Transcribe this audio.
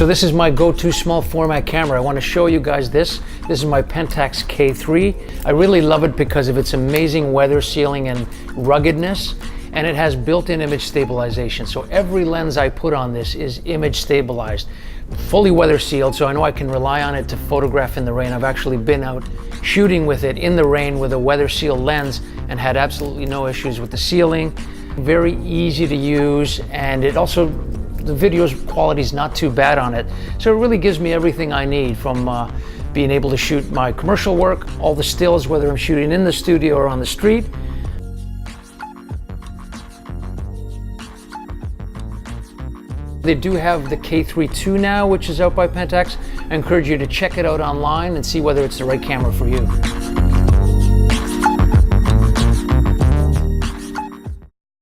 So this is my go-to small format camera. I want to show you guys this. This is my Pentax K3. I really love it because of its amazing weather sealing and ruggedness, and it has built-in image stabilization. So every lens I put on this is image stabilized, fully weather sealed, so I know I can rely on it to photograph in the rain. I've actually been out shooting with it in the rain with a weather sealed lens and had absolutely no issues with the sealing. Very easy to use, and it also, the video quality is not too bad on it. So it really gives me everything I need, from being able to shoot my commercial work, all the stills, whether I'm shooting in the studio or on the street. They do have the K3 II now, which is out by Pentax. I encourage you to check it out online and see whether it's the right camera for you.